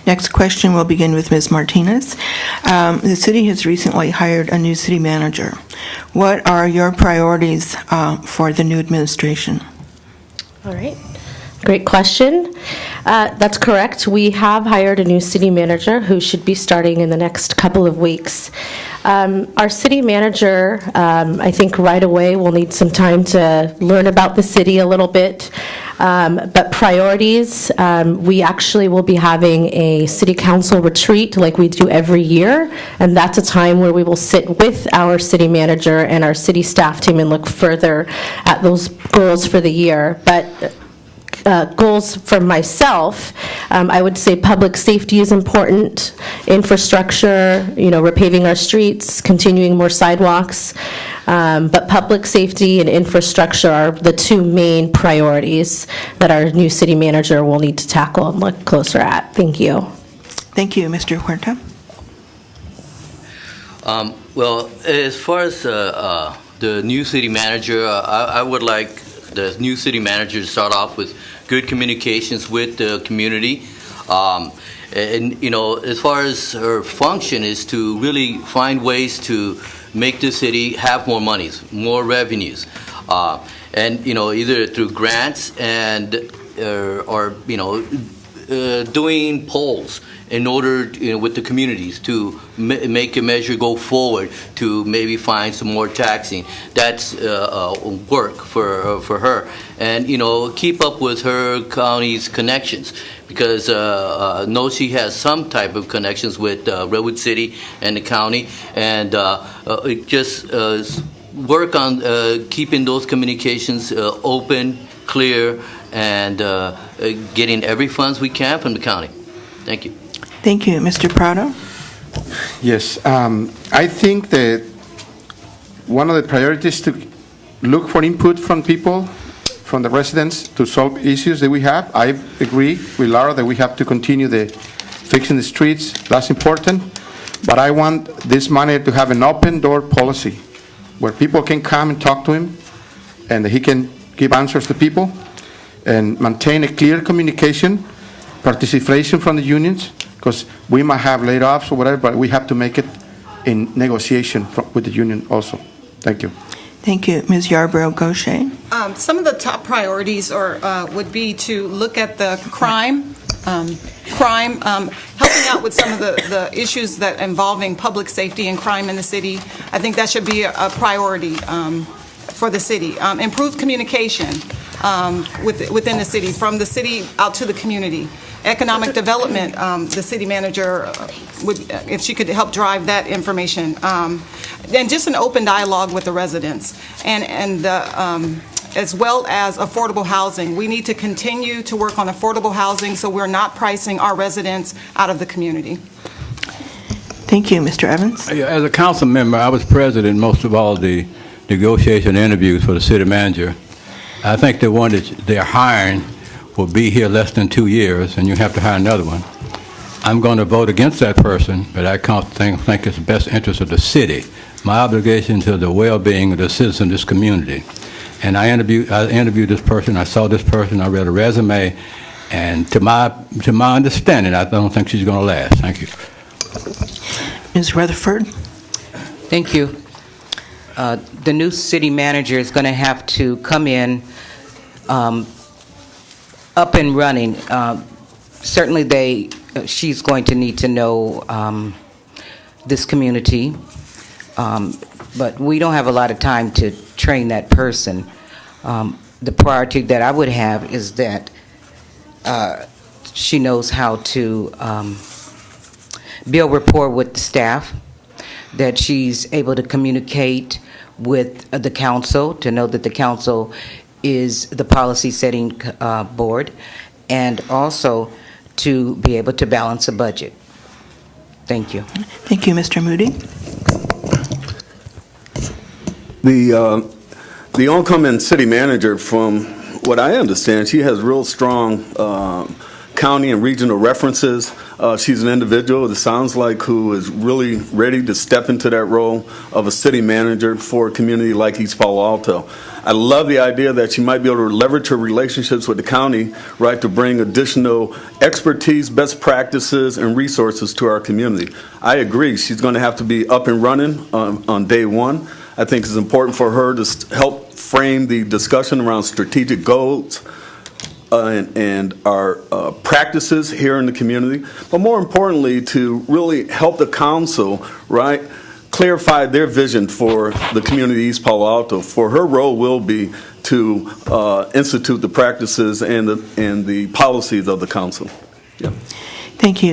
Next question will begin with Ms. Martinez. The city has recently hired a new city manager. What are your priorities for the new administration? All right. Great question. That's correct. We have hired a new city manager who should be starting in the next couple of weeks. Our city manager, I think right away will need some time to learn about the city a little bit. But priorities, we actually will be having a city council retreat like we do every year, and that's a time where we will sit with our city manager and our city staff team and look further at those goals for the year. But goals for myself, I would say public safety is important, infrastructure, repaving our streets, continuing more sidewalks, but public safety and infrastructure are the two main priorities that our new city manager will need to tackle and look closer at. Thank you. Thank you, Mr. Huerta. Well, as far as the new city manager, I would like the new city manager to start off with good communications with the community. And, as far as her function is to really find ways to make the city have more monies, more revenues. And, either through grants and, or doing polls in order, with the communities to make a measure go forward to maybe find some more taxing. That's work for her. And, keep up with her county's connections, because know she has some type of connections with Redwood City and the county, and just work on keeping those communications open, clear, and getting every funds we can from the county. Thank you. Thank you. Mr. Prado? Yes. I think that one of the priorities to look for input from people, from the residents, to solve issues that we have. I agree with Laura that we have to continue fixing the streets. That's important. But I want this money to have an open door policy where people can come and talk to him and he can give answers to people and maintain a clear communication, participation from the unions, because we might have layoffs or whatever, but we have to make it in negotiation with the union also. Thank you. Thank you. Ms. Yarbrough-Gaucher? Some of the top priorities would be to look at the crime, helping out with some of the issues that involving public safety and crime in the city. I think that should be a priority for the city. Improved communication within the city, from the city out to the community. Economic development, the city manager would, if she could help drive that information, and just an open dialogue with the residents, and as well as affordable housing. We need to continue to work on affordable housing so we're not pricing our residents out of the community. Thank you. Mr. Evans? As a council member, I was present in most of all the negotiation interviews for the city manager. I think the one that they're hiring will be here less than 2 years, and you have to hire another one. I'm going to vote against that person, but I think it's the best interest of the city. My obligation to the well-being of the citizens of this community. And I interviewed this person. I saw this person. I read a resume, and to my understanding, I don't think she's going to last. Thank you. Ms. Rutherford? Thank you. The new city manager is going to have to come in up and running. Certainly she's going to need to know this community, but we don't have a lot of time to train that person. The priority that I would have is that she knows how to build rapport with the staff, that she's able to communicate with the council, to know that the council is the policy setting board, and also to be able to balance a budget. Thank you. Thank you. Mr. Moody? The oncoming city manager, from what I understand, she has real strong county and regional references. She's an individual, it sounds like, who is really ready to step into that role of a city manager for a community like East Palo Alto. I love the idea that she might be able to leverage her relationships with the county, right, to bring additional expertise, best practices, and resources to our community. I agree, she's going to have to be up and running on day one. I think it's important for her to help frame the discussion around strategic goals and our practices here in the community, but more importantly, to really help the council, right, clarify their vision for the community of East Palo Alto. For her role will be to institute the practices and the policies of the council. Yeah. Thank you.